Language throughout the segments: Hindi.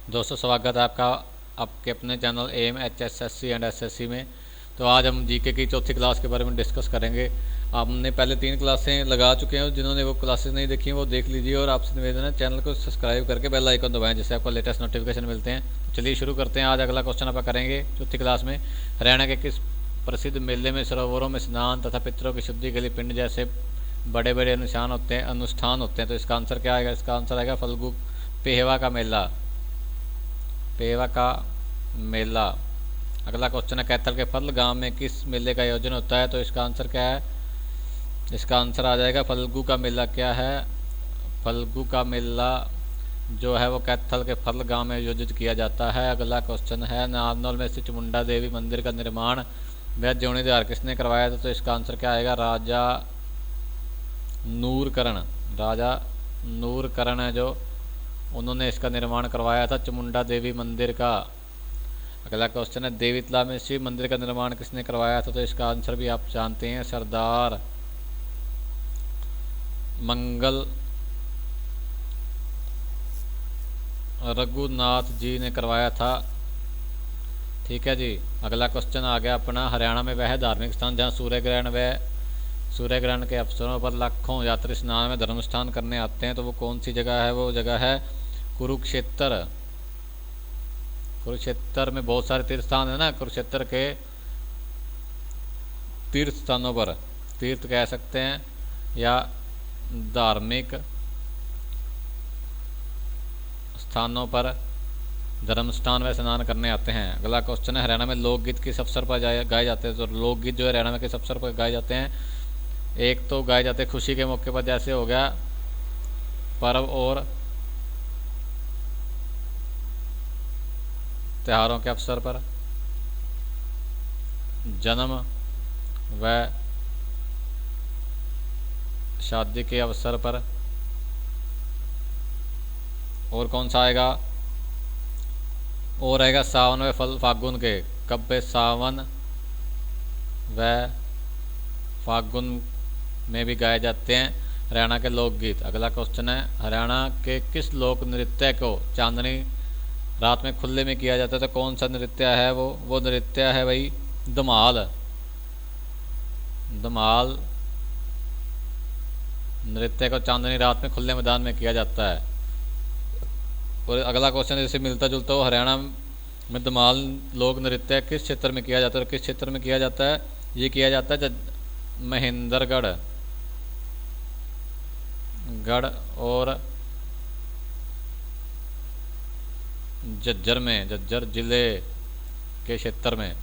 दोस्तों स्वागत है आपका आपके अपने चैनल एम HSSC एंड SSC में। तो आज हम जीके की चौथी क्लास के बारे में डिस्कस करेंगे। हमने पहले 3 क्लासें लगा चुके हैं, जिन्होंने वो क्लासेस नहीं देखी वो देख लीजिए और आपसे निवेदन है चैनल को सब्सक्राइब करके बेल आइकन दबाएं जिससे आपको लेटेस्ट नोटिफिकेशन मिलते हैं। तो चलिए शुरू करते हैं। आज अगला क्वेश्चन आप करेंगे चौथी क्लास में। हरियाणा के किस प्रसिद्ध मेले में सरोवरों में स्नान तथा पितरों की शुद्धि के लिए पिंड जैसे बड़े बड़े अनुष्ठान होते हैं। तो इसका आंसर क्या आएगा? इसका आंसर आएगा फल्गु पेहवा का मेला। पेहवा का मेला। अगला क्वेश्चन है कैथल के फल गांव में किस मेले का आयोजन होता है? तो इसका आंसर क्या है? इसका आंसर आ जाएगा फल्गु का मेला। क्या है? फल्गु का मेला जो है वो कैथल के फल गांव में आयोजित किया जाता है। अगला क्वेश्चन है नारनौल में स्थित चामुंडा देवी मंदिर का निर्माण वह जोड़ीदार किसने करवाया था? तो इसका आंसर क्या आएगा? राजा नूरकरण। राजा नूरकरण है जो उन्होंने इसका निर्माण करवाया था चामुंडा देवी मंदिर का। अगला क्वेश्चन है देवीतला में शिव मंदिर का निर्माण किसने करवाया था? तो इसका आंसर भी आप जानते हैं, सरदार मंगल रघुनाथ जी ने करवाया था। ठीक है जी। अगला क्वेश्चन आ गया अपना हरियाणा में वह धार्मिक स्थान जहाँ सूर्य ग्रहण के अवसरों पर लाखों यात्री स्नान में धर्मस्थान करने आते हैं। तो वो कौन सी जगह है? वो जगह है कुरुक्षेत्र। कुरुक्षेत्र में बहुत सारे तीर्थ स्थान है ना। कुरुक्षेत्र के तीर्थ स्थानों पर, तीर्थ कह सकते हैं या धार्मिक स्थानों पर धर्मस्थान व स्नान करने आते हैं। अगला क्वेश्चन है हरियाणा में लोकगीत किस अवसर पर गाए जाते हैं? तो लोकगीत जो है हरियाणा में किस अवसर पर गाए जाते हैं? एक तो गाए जाते हैं खुशी के मौके पर, जैसे हो गया पर्व और त्योहारों के अवसर पर, जन्म व शादी के अवसर पर। और कौन सा आएगा? और आएगा सावन व फागुन के। कब पे? सावन व फागुन में भी गाए जाते हैं हरियाणा के लोकगीत। अगला क्वेश्चन है हरियाणा के किस लोक नृत्य को चांदनी रात में खुले में किया जाता है? तो कौन सा नृत्य है वो नृत्य है भाई धमाल। धमाल नृत्य को चांदनी रात में खुले मैदान में किया जाता है। और अगला क्वेश्चन जैसे मिलता जुलता हो, हरियाणा में धमाल लोक नृत्य किस क्षेत्र में किया जाता है? किस क्षेत्र में किया जाता है? ये किया जाता है महेंद्रगढ़ और झज्जर जिले के क्षेत्र में।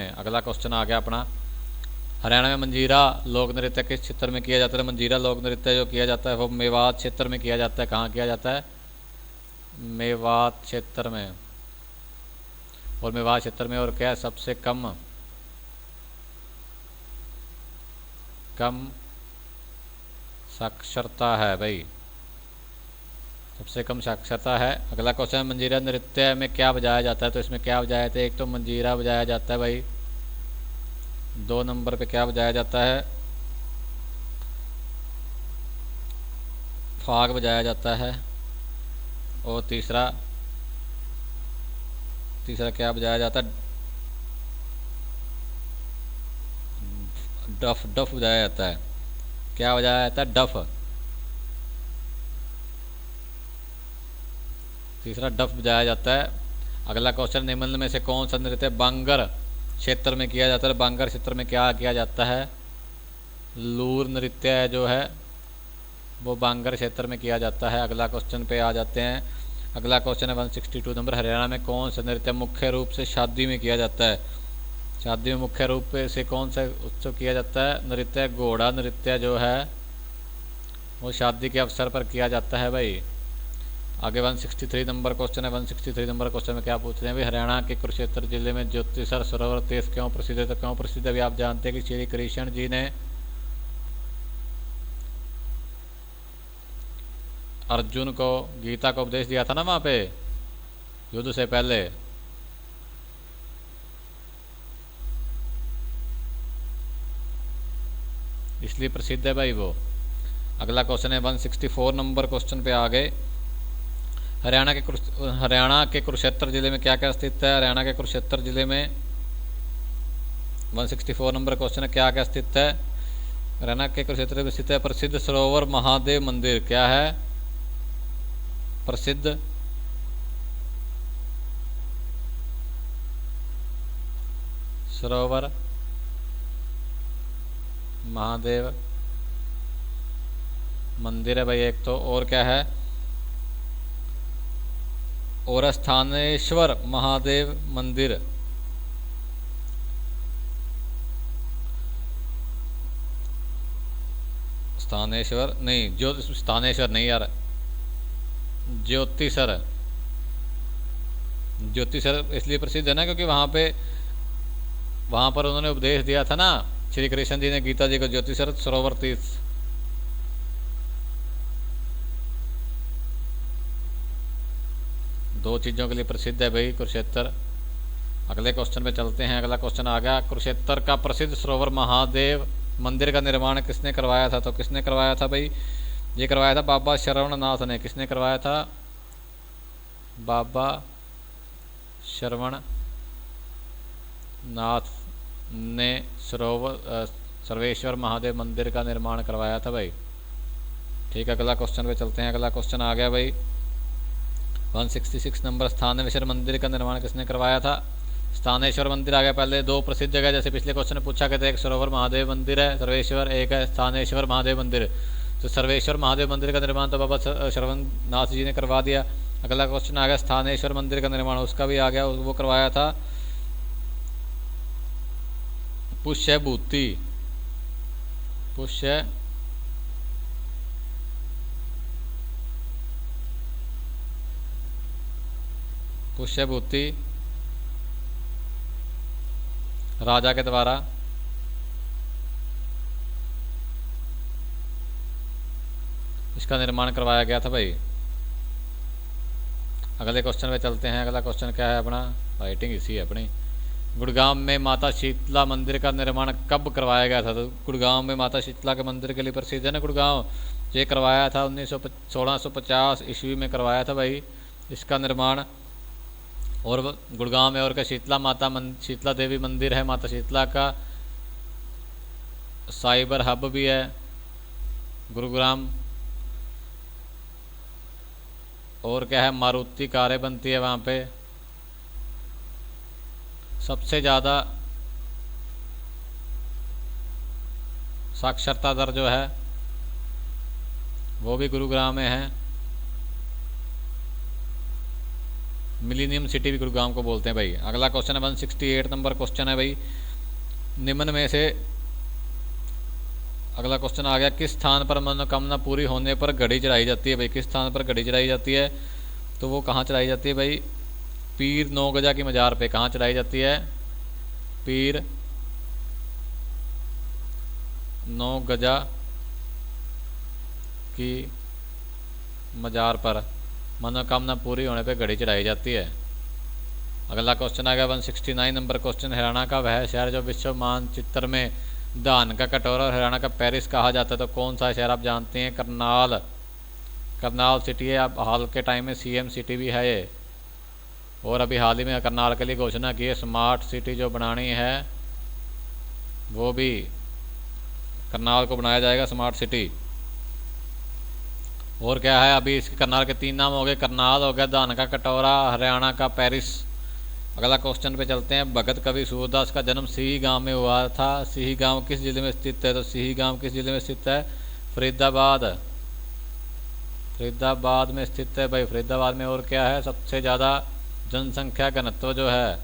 अगला क्वेश्चन आ गया अपना हरियाणा में मंजीरा लोक नृत्य किस क्षेत्र में किया जाता है? मंजीरा लोक नृत्य जो किया जाता है वो मेवात क्षेत्र में किया जाता है। कहाँ किया जाता है? मेवात क्षेत्र में। और मेवात क्षेत्र में और क्या सबसे कम साक्षरता है भाई? सबसे कम साक्षरता है। अगला क्वेश्चन मंजीरा नृत्य में क्या बजाया जाता है? तो इसमें क्या बजाया जाता है? एक तो मंजीरा बजाया जाता है भाई। 2 नंबर पे क्या बजाया जाता है? फाग बजाया जाता है। और तीसरा क्या बजाया जाता है? डफ बजाया जाता है। क्या बजाया जाता है? डफ। तीसरा डफ बजाया जाता है। अगला क्वेश्चन निम्न में से कौन सा नृत्य बांगर क्षेत्र में किया जाता है? बांगर क्षेत्र में क्या किया जाता है? लूर नृत्य जो है वो बांगर क्षेत्र में किया जाता है। अगला क्वेश्चन पे आ जाते हैं। अगला क्वेश्चन है 162 नंबर हरियाणा में कौन सा नृत्य मुख्य रूप से शादी में किया जाता है? शादी में मुख्य रूप से कौन सा उत्सव किया जाता है? नृत्य घोड़ा नृत्य जो है वो शादी के अवसर पर किया जाता है भाई। आगे 163 नंबर क्वेश्चन है। 163 नंबर क्वेश्चन में क्या पूछ रहे हैं भाई? हरियाणा के कुरुक्षेत्र जिले में ज्योतिषर सरोवर तीर्थ क्यों प्रसिद्ध है? तो क्यों प्रसिद्ध है? अभी आप जानते हैं कि श्री कृष्ण जी ने अर्जुन को गीता का उपदेश दिया था ना वहाँ पे युद्ध से पहले। इसलिए प्रसिद्ध है भाई वो। अगला क्वेश्चन है 164 नंबर क्वेश्चन पे आ गए। हरियाणा के कुरुक्षेत्र जिले में क्या क्या स्थित है? हरियाणा के कुरुक्षेत्र जिले में 164 नंबर क्वेश्चन है, क्या क्या स्थित है? हरियाणा के कुरुक्षेत्र में स्थित है प्रसिद्ध सरोवर महादेव मंदिर। क्या है? प्रसिद्ध सरोवर महादेव मंदिर है भाई एक तो। और क्या है? और स्थानेश्वर महादेव मंदिर। स्थानेश्वर नहीं, स्थानेश्वर नहीं यार, ज्योतिसर। ज्योतिसर इसलिए प्रसिद्ध है ना क्योंकि वहां पर उन्होंने उपदेश दिया था ना श्री कृष्ण जी ने गीता जी को, ज्योतिसर सरोवर तीर्थ। दो चीज़ों के लिए प्रसिद्ध है भाई कुरुक्षेत्र। अगले क्वेश्चन पे चलते हैं। अगला क्वेश्चन आ गया, कुरुक्षेत्र का प्रसिद्ध सरोवर महादेव मंदिर का निर्माण किसने करवाया था? तो किसने करवाया था भाई? ये करवाया था बाबा श्रवणनाथ ने। किसने करवाया था? बाबा श्रवण नाथ ने सर्वेश्वर महादेव मंदिर का निर्माण करवाया था भाई। ठीक है, अगला क्वेश्चन पे चलते हैं। अगला क्वेश्चन आ गया भाई 166 नंबर, स्थानेश्वर मंदिर का निर्माण किसने करवाया था? स्थानेश्वर मंदिर आ गया। पहले दो प्रसिद्ध जगह जैसे पिछले क्वेश्चन में पूछा गया था, एक सरोवर महादेव मंदिर है सर्वेश्वर, एक है स्थानेश्वर महादेव मंदिर। तो सर्वेश्वर महादेव मंदिर का निर्माण तो बाबा श्रवणनाथ जी ने करवा दिया। अगला क्वेश्चन आ गया स्थानेश्वर मंदिर का निर्माण, उसका भी आ गया, वो करवाया था पुष्यभूति। पुष्यभूति राजा के द्वारा। इसका निर्माण करवाया गया था भाई। अगले क्वेश्चन पे चलते हैं। अगला क्वेश्चन क्या है अपना? राइटिंग इसी है अपनी। गुड़गांव में माता शीतला मंदिर का निर्माण कब करवाया गया था? तो गुड़गांव में माता शीतला के मंदिर के लिए प्रसिद्ध है ना गुड़गांव। ये करवाया था 1650 ईस्वी में करवाया था भाई इसका निर्माण। और गुड़गांव में और क्या शीतला देवी मंदिर है, माता शीतला का साइबर हब भी है गुरुग्राम। और क्या है? मारुति कारें बनती है वहाँ पे। सबसे ज़्यादा साक्षरता दर जो है वो भी गुरुग्राम में है। मिलीनियम सिटी भी गुरुग्राम को बोलते हैं भाई। अगला क्वेश्चन है 168 नंबर क्वेश्चन है भाई। निम्न में से अगला क्वेश्चन आ गया, किस स्थान पर मनोकामना पूरी होने पर घड़ी चढ़ाई जाती है भाई? किस स्थान पर घड़ी चढ़ाई जाती है? तो वो कहाँ चढ़ाई जाती है भाई? पीर 9 गजा की मज़ार पे। कहाँ चढ़ाई जाती है? पीर 9 गजा की मज़ार पर मनोकामना पूरी होने पे घड़ी चढ़ाई जाती है। अगला क्वेश्चन आ गया 169 नंबर क्वेश्चन, हरियाणा का वह शहर जो विश्व मानचित्र में धान का कटोरा और हरियाणा का पेरिस कहा जाता है, तो कौन सा शहर आप जानते हैं? करनाल सिटी है। अब हाल के टाइम में सीएम सिटी भी है ये। और अभी हाल ही में करनाल के लिए घोषणा की है स्मार्ट सिटी जो बनानी है वो भी करनाल को बनाया जाएगा स्मार्ट सिटी। और क्या है? अभी इसके करनाल के 3 नाम हो गए, करनाल हो गया, धान का कटोरा, हरियाणा का पेरिस। अगला क्वेश्चन पे चलते हैं। भगत कवि सूरदास का जन्म सिही गांव में हुआ था। सिही गांव किस जिले में स्थित है? तो सिही गांव किस जिले में स्थित है? फरीदाबाद में स्थित है भाई, फरीदाबाद में। और क्या है? सबसे ज़्यादा जनसंख्या घनत्व जो है,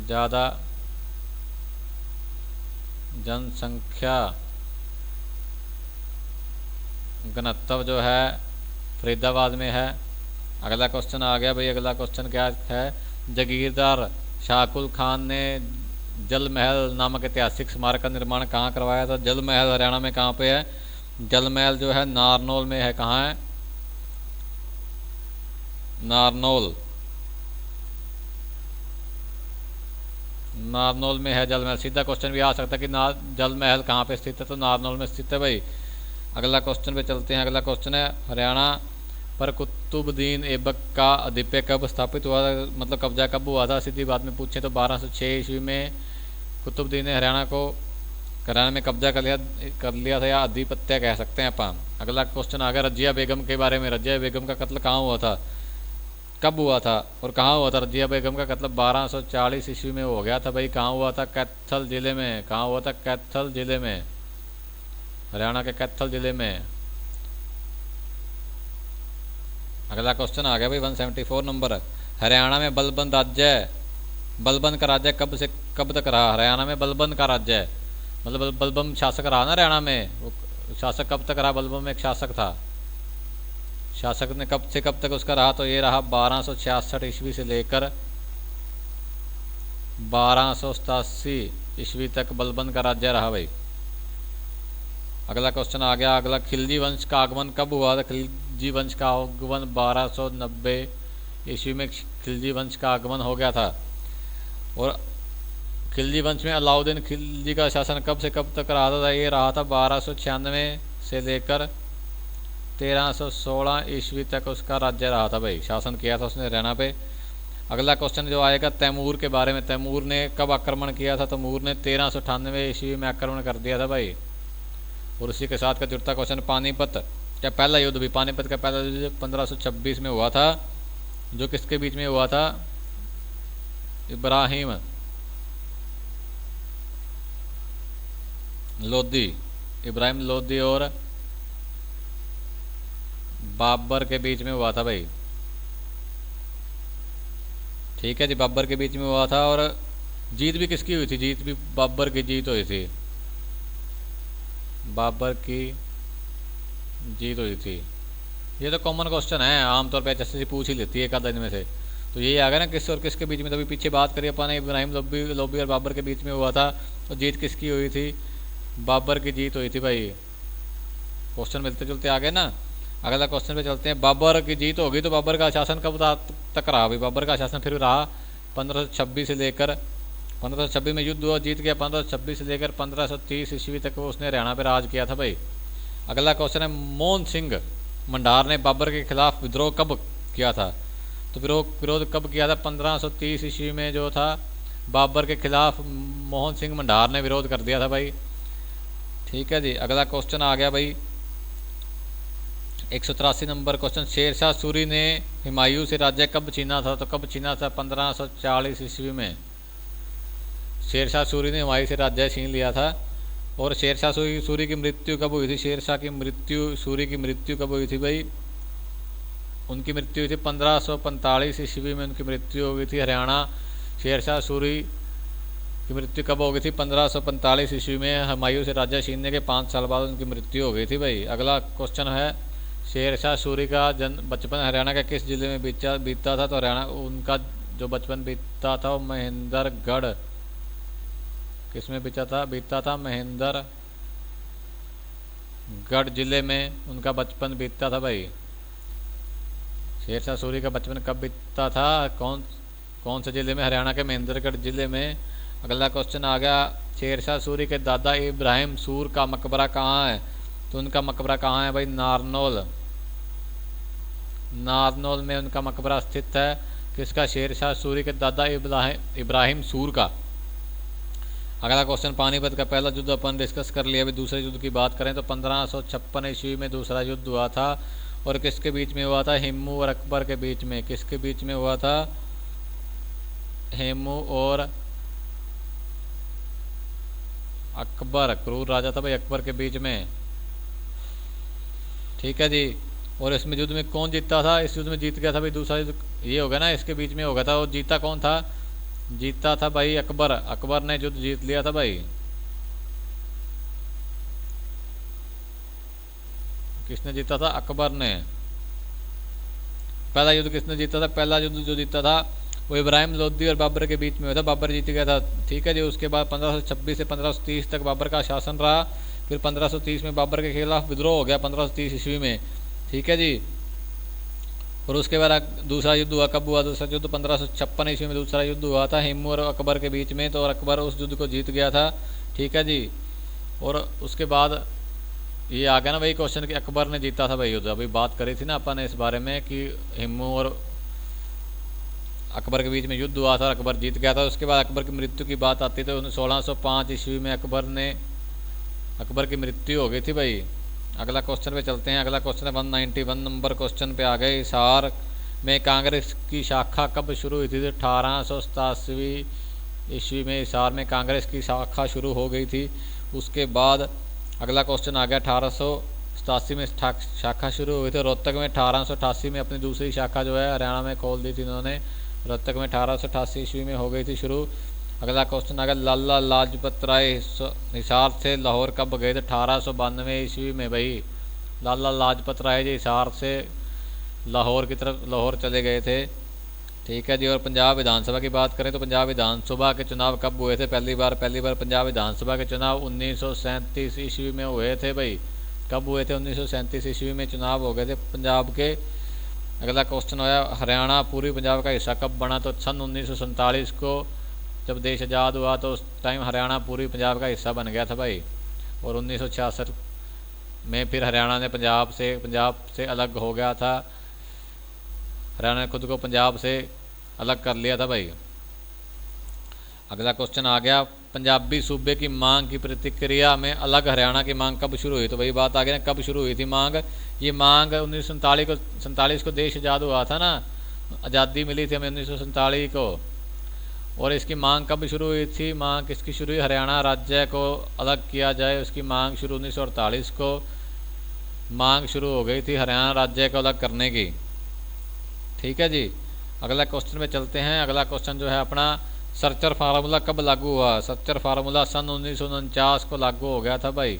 ज़्यादा जनसंख्या घनत्व जो है फरीदाबाद में है। अगला क्वेश्चन आ गया भाई। अगला क्वेश्चन क्या है? जागीरदार शाकुल खान ने जल महल नामक ऐतिहासिक स्मारक का निर्माण कहाँ करवाया था? जल महल हरियाणा में कहाँ पे है? जल महल जो है नारनौल में है। कहाँ है? नारनौल में है जल महल। सीधा क्वेश्चन भी आ सकता है कि जल महल कहाँ पे स्थित है? तो नारनौल में स्थित है भाई। अगला क्वेश्चन पे चलते हैं। अगला क्वेश्चन है, हरियाणा पर कुतुबुद्दीन ऐबक का आधिपत्य कब स्थापित हुआ था, मतलब कब्जा कब हुआ था? सीधी बात में पूछे तो 1206 ईस्वी में कुतुबुद्दीन ने हरियाणा में कब्जा कर लिया था, या आधिपत्य कह सकते हैं अपन। अगला क्वेश्चन आ गया रजिया बेगम के बारे में। रजिया बेगम का कत्ल कहाँ हुआ था, कब हुआ था और कहाँ हुआ था? रजिया बेगम का कत्ल 1240 ईस्वी में हो गया था भाई। कहाँ हुआ था? कैथल जिले में। कहाँ हुआ था? कैथल जिले में, हरियाणा के कैथल जिले में। अगला क्वेश्चन आ गया भाई 174 नंबर। हरियाणा में बलबन का राज्य कब से कब तक रहा? हरियाणा में बलबन का राज्य है, मतलब बलबन शासक रहा ना हरियाणा में। वो शासक कब तक रहा? बलबन में एक शासक था, शासक ने कब से कब तक उसका रहा? तो ये रहा 1266 ईस्वी से लेकर 1287 ईस्वी तक बलबन का राज्य रहा भाई। अगला क्वेश्चन आ गया। अगला खिलजी वंश का आगमन कब हुआ था? खिलजी वंश का आगमन 1290 ईस्वी में खिलजी वंश का आगमन हो गया था। और खिलजी वंश में अलाउद्दीन खिलजी का शासन कब से कब तक रहा था? ये रहा था 1296 से लेकर 1316 ईस्वी तक उसका राज्य रहा था भाई, शासन किया था उसने हरियाणा पे। अगला क्वेश्चन जो आएगा तैमूर के बारे में। तैमूर ने कब आक्रमण किया था? तैमूर ने 1398 ईस्वी में आक्रमण कर दिया था भाई। और उसी के साथ का जुड़ता क्वेश्चन पानीपत का पहला युद्ध भी। पानीपत का पहला युद्ध 1526 में हुआ था, जो किसके बीच में हुआ था? इब्राहिम लोदी और बाबर के बीच में हुआ था भाई। ठीक है जी, बाबर के बीच में हुआ था। और जीत भी किसकी हुई थी? जीत भी बाबर की जीत हुई थी, बाबर की जीत हुई थी। ये तो कॉमन क्वेश्चन है, आमतौर पे एचएससी पूछ ही लेती है एक आध दिन में से। तो यही आ गया ना किस और किसके बीच में। तभी पीछे बात करिए अपन, इब्राहिम लोदी और बाबर के बीच में हुआ था। तो जीत किसकी हुई थी? बाबर की जीत हुई थी भाई। क्वेश्चन मिलते जुलते आ गए ना। अगला क्वेश्चन पे चलते हैं। बाबर की जीत होगी तो बाबर का शासन कब तक रहा भाई? बाबर का शासन फिर रहा 1526 से लेकर 1526 में युद्ध हुआ, जीत गया। 1526 से लेकर 1530 ईस्वी तक वो उसने हरियाणा पे राज किया था भाई। अगला क्वेश्चन है मोहन सिंह मंडार ने बाबर के खिलाफ विद्रोह कब किया था? तो विरोध कब किया था? 1530 ईस्वी में जो था बाबर के खिलाफ मोहन सिंह मंडार ने विरोध कर दिया था भाई। ठीक है जी। अगला क्वेश्चन आ गया भाई 183 नंबर क्वेश्चन। शेरशाह सूरी ने हुमायूं से राज्य कब छीना था? तो कब छीना था? 1540 ईस्वी में शेरशाह सूरी ने हुमायूं से राज्य छीन लिया था। और शेरशाह सूरी की मृत्यु कब हुई थी? सूरी की मृत्यु कब हुई थी भाई? उनकी मृत्यु हुई थी 1545 ईस्वी में उनकी मृत्यु हो गई थी। हरियाणा शेरशाह सूरी की मृत्यु कब हो गई थी? 1545 ईस्वी में। हुमायूं से राज्य छीनने के 5 साल बाद उनकी मृत्यु हो गई थी भाई। अगला क्वेश्चन है शेरशाह सूरी का बचपन हरियाणा के किस जिले में बीता था? तो हरियाणा उनका जो बचपन बीता था वो महेंद्रगढ़, किसमें बीता था? महेंद्रगढ़ जिले में उनका बचपन बीतता था भाई। शेरशाह सूरी का बचपन कब बीतता था? कौन से जिले में? हरियाणा के महेंद्रगढ़ जिले में। अगला क्वेश्चन आ गया शेरशाह सूरी के दादा इब्राहिम सूर का मकबरा कहाँ है? तो उनका मकबरा कहाँ है भाई? नारनौल में उनका मकबरा स्थित है। किसका? शेरशाह सूरी के दादा इब्राहिम सूर का। अगला क्वेश्चन पानीपत का पहला युद्ध अपन डिस्कस कर लिया। अभी दूसरे युद्ध की बात करें तो 1556 ईस्वी में दूसरा युद्ध हुआ था। और किसके बीच में हुआ था? हेमू और अकबर के बीच में। किसके बीच में हुआ था? हेमू और अकबर, क्रूर राजा था भाई अकबर के बीच में। ठीक है जी। और इसमें युद्ध में कौन जीतता था? इस युद्ध में जीत गया था भाई दूसरा युद्ध, ये होगा ना इसके बीच में होगा था। वो जीता कौन था? जीता था भाई अकबर। अकबर ने युद्ध जीत लिया था भाई। किसने जीता था? अकबर ने। पहला युद्ध किसने जीता था? पहला युद्ध जो जीता था वो इब्राहिम लोदी और बाबर के बीच में हुआ था, बाबर जीत गया था। ठीक है जी। उसके बाद 1526 से 1530 तक बाबर का शासन रहा। फिर 1530 में बाबर के खिलाफ विद्रोह हो गया 1530 ईस्वी में। ठीक है जी। और उसके बाद दूसरा युद्ध हुआ। कब हुआ दूसरा युद्ध? 1556 ईस्वी में दूसरा युद्ध हुआ था हेमू और अकबर के बीच में। तो और अकबर उस युद्ध को जीत गया था। ठीक है जी। और उसके बाद ये आ गया ना भाई क्वेश्चन कि अकबर ने जीता था भाई युद्ध। अभी बात करी थी ना अपन ने इस बारे में कि हिम्मू और अकबर के बीच में युद्ध हुआ था और अकबर जीत गया था। उसके बाद अकबर की मृत्यु की बात आती तो 1605 ईस्वी में अकबर की मृत्यु हो गई थी भाई। अगला क्वेश्चन पे चलते हैं। अगला क्वेश्चन है 191 नंबर क्वेश्चन पे आ गए। हिसार में कांग्रेस की शाखा कब शुरू हुई थी? तो 1887 ईस्वी में हिसार में कांग्रेस की शाखा शुरू हो गई थी। उसके बाद अगला क्वेश्चन आ गया 1887 में शाखा शुरू हुई थी। रोहतक में 1888 में अपनी दूसरी शाखा जो है हरियाणा में खोल दी थी इन्होंने। रोहतक में 1888 ईस्वी में हो गई थी शुरू। अगला क्वेश्चन आ गया लाला लाजपत राय हिसार से लाहौर कब गए थे? 1892 ईस्वी में भाई लाला लाजपत राय जी हिसार से लाहौर की तरफ लाहौर चले गए थे। ठीक है जी। और पंजाब विधानसभा की बात करें तो पंजाब विधानसभा के चुनाव कब हुए थे? पहली बार पंजाब विधानसभा के चुनाव 1937 ईस्वी में हुए थे भाई। कब हुए थे? 1937 ईस्वी में चुनाव हो गए थे पंजाब के। अगला क्वेश्चन आया हरियाणा पूर्वी पंजाब का हिस्सा कब बना? तो सन 1947 को जब देश आज़ाद हुआ तो उस टाइम हरियाणा पूर्वी पंजाब का हिस्सा बन गया था भाई। और 1966 में फिर हरियाणा ने पंजाब से अलग हो गया था। हरियाणा ने खुद को पंजाब से अलग कर लिया था भाई। अगला क्वेश्चन आ गया पंजाबी सूबे की मांग की प्रतिक्रिया में अलग हरियाणा की मांग कब शुरू हुई? तो भाई बात आ गई ना कब शुरू हुई थी मांग। ये मांग 1947 को देश आज़ाद हुआ था ना, आज़ादी मिली थी हमें 1947 को। और इसकी मांग कब शुरू हुई थी? मांग किसकी शुरू हुई? हरियाणा राज्य को अलग किया जाए उसकी मांग शुरू 1948 को मांग शुरू हो गई थी हरियाणा राज्य को अलग करने की। ठीक है जी। अगला क्वेश्चन में चलते हैं। अगला क्वेश्चन जो है अपना सर्चर फार्मूला कब लागू हुआ? सर्चर फार्मूला सन 1949 को लागू हो गया था भाई।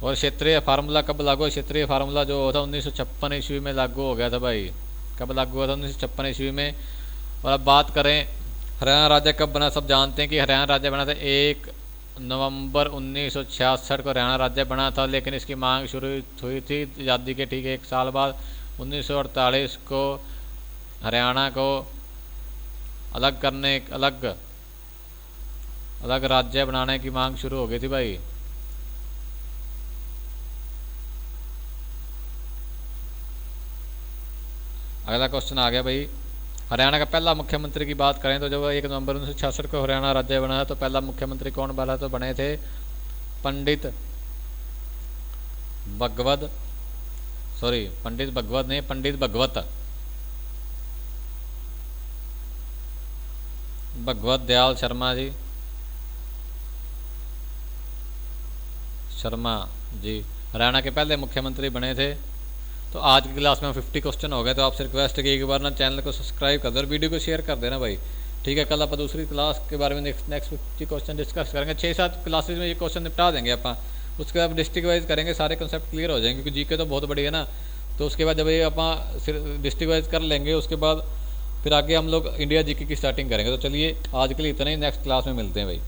और क्षेत्रीय फार्मूला कब लागू हुआ? क्षेत्रीय फार्मूला जो था 1956 ईस्वी में लागू हो गया था भाई। कब लागू हुआ था? 1956 ईस्वी में। और अब बात करें हरियाणा राज्य कब बना? सब जानते हैं कि हरियाणा राज्य बना था 1 नवंबर 1966 को हरियाणा राज्य बना था। लेकिन इसकी मांग शुरू हुई थी आज़ादी के ठीक 1 साल बाद 1948 को हरियाणा को अलग करने अलग राज्य बनाने की मांग शुरू हो गई थी भाई। अगला क्वेश्चन आ गया भाई हरियाणा का पहला मुख्यमंत्री की बात करें तो जब 1 नवंबर 1966 को हरियाणा राज्य बना तो पहला मुख्यमंत्री कौन बना? तो बने थे पंडित भगवत दयाल शर्मा जी हरियाणा के पहले मुख्यमंत्री बने थे। तो आज की क्लास में 50 क्वेश्चन हो गए। तो आपसे रिक्वेस्ट है कि एक बार ना चैनल को सब्सक्राइब कर दो और वीडियो को शेयर कर देना भाई। ठीक है। कल आप दूसरी क्लास के बारे में नेक्स्ट 50 क्वेश्चन डिस्कस करेंगे। 6-7 क्लासेज में ये क्वेश्चन निपटा देंगे अपन। उसके बाद डिस्ट्रिक्ट वाइज करेंगे, सारे कंसेप्ट क्लियर हो जाएंगे क्योंकि जीके तो बहुत बड़ी है ना। तो उसके बाद जब ये अपन डिस्ट्रिक्ट वाइज कर लेंगे उसके बाद फिर आगे हम लोग इंडिया जीके की स्टार्टिंग करेंगे। तो चलिए आज के लिए इतना ही, नेक्स्ट क्लास में मिलते हैं भाई।